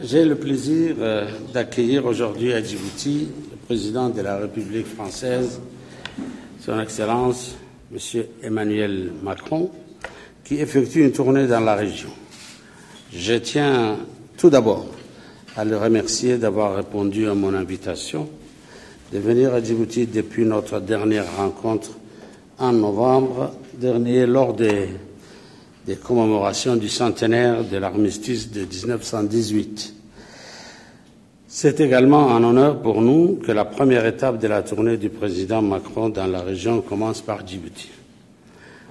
J'ai le plaisir d'accueillir aujourd'hui à Djibouti le président de la République française, Son Excellence M. Emmanuel Macron, qui effectue une tournée dans la région. Je tiens tout d'abord à le remercier d'avoir répondu à mon invitation de venir à Djibouti depuis notre dernière rencontre en novembre dernier lors des commémorations du centenaire de l'armistice de 1918. C'est également un honneur pour nous que la première étape de la tournée du président Macron dans la région commence par Djibouti.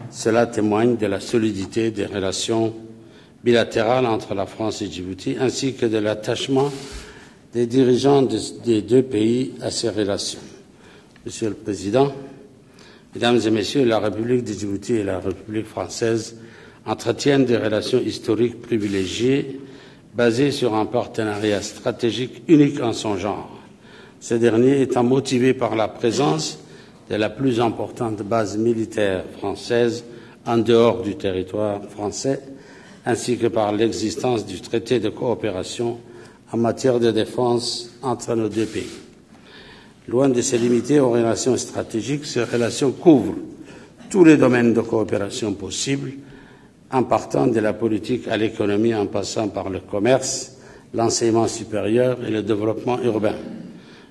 Cela témoigne de la solidité des relations bilatérales entre la France et Djibouti, ainsi que de l'attachement des dirigeants des deux pays à ces relations. Monsieur le Président, Mesdames et Messieurs, la République de Djibouti et la République française entretiennent des relations historiques privilégiées basées sur un partenariat stratégique unique en son genre. Ce dernier étant motivé par la présence de la plus importante base militaire française en dehors du territoire français, ainsi que par l'existence du traité de coopération en matière de défense entre nos deux pays. Loin de se limiter aux relations stratégiques, ces relations couvrent tous les domaines de coopération possibles, en partant de la politique à l'économie, en passant par le commerce, l'enseignement supérieur et le développement urbain.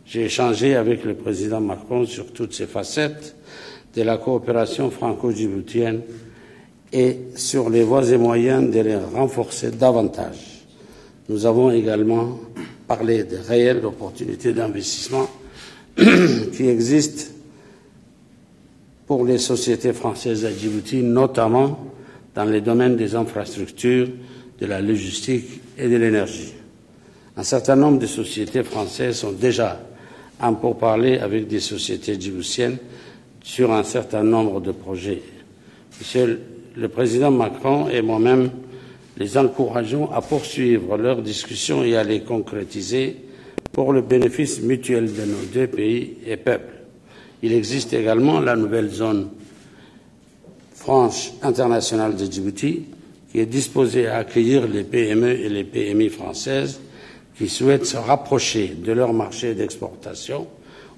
J'ai échangé avec le président Macron sur toutes ces facettes de la coopération franco-djiboutienne et sur les voies et moyens de les renforcer davantage. Nous avons également parlé de réelles opportunités d'investissement qui existent pour les sociétés françaises à Djibouti, notamment dans les domaines des infrastructures, de la logistique et de l'énergie. Un certain nombre de sociétés françaises sont déjà en pourparlers avec des sociétés djiboutiennes sur un certain nombre de projets. Monsieur le Président Macron et moi-même les encourageons à poursuivre leurs discussions et à les concrétiser pour le bénéfice mutuel de nos deux pays et peuples. Il existe également la nouvelle zone franche internationale de Djibouti, qui est disposée à accueillir les PME et les PMI françaises qui souhaitent se rapprocher de leur marché d'exportation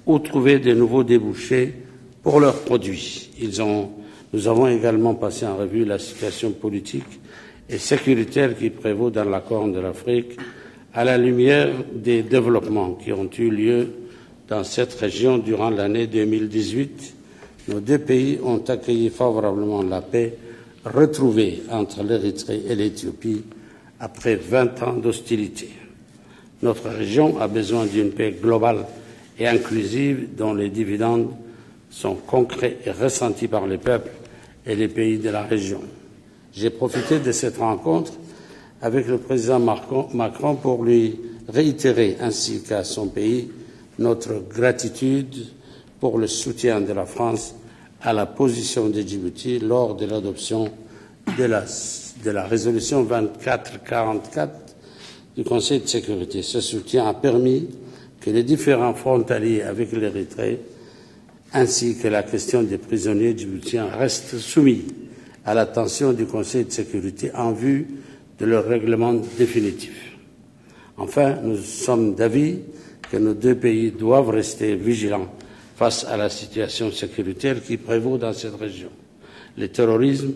ou trouver de nouveaux débouchés pour leurs produits. Nous avons également passé en revue la situation politique et sécuritaire qui prévaut dans la Corne de l'Afrique à la lumière des développements qui ont eu lieu dans cette région durant l'année 2018. Nos deux pays ont accueilli favorablement la paix retrouvée entre l'Érythrée et l'Éthiopie après 20 ans d'hostilité. Notre région a besoin d'une paix globale et inclusive dont les dividendes sont concrets et ressentis par les peuples et les pays de la région. J'ai profité de cette rencontre avec le président Macron pour lui réitérer, ainsi qu'à son pays, notre gratitude pour le soutien de la France à la position de Djibouti lors de l'adoption de la résolution 2444 du Conseil de sécurité. Ce soutien a permis que les différends frontaliers avec l'Érythrée ainsi que la question des prisonniers djiboutiens restent soumis à l'attention du Conseil de sécurité en vue de leur règlement définitif. Enfin, nous sommes d'avis que nos deux pays doivent rester vigilants face à la situation sécuritaire qui prévaut dans cette région. Le terrorisme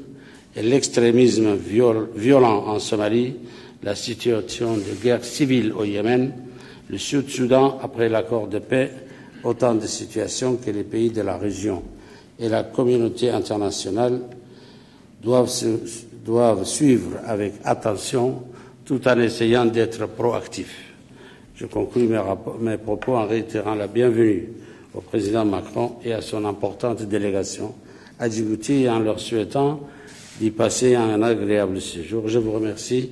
et l'extrémisme violent en Somalie, la situation de guerre civile au Yémen, le Sud-Soudan après l'accord de paix, autant de situations que les pays de la région et la communauté internationale doivent suivre avec attention tout en essayant d'être proactifs. Je conclus mes propos en réitérant la bienvenue au président Macron et à son importante délégation à Djibouti et en leur souhaitant d'y passer un agréable séjour. Je vous remercie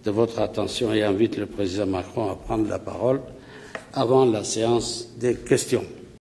de votre attention et invite le président Macron à prendre la parole avant la séance des questions.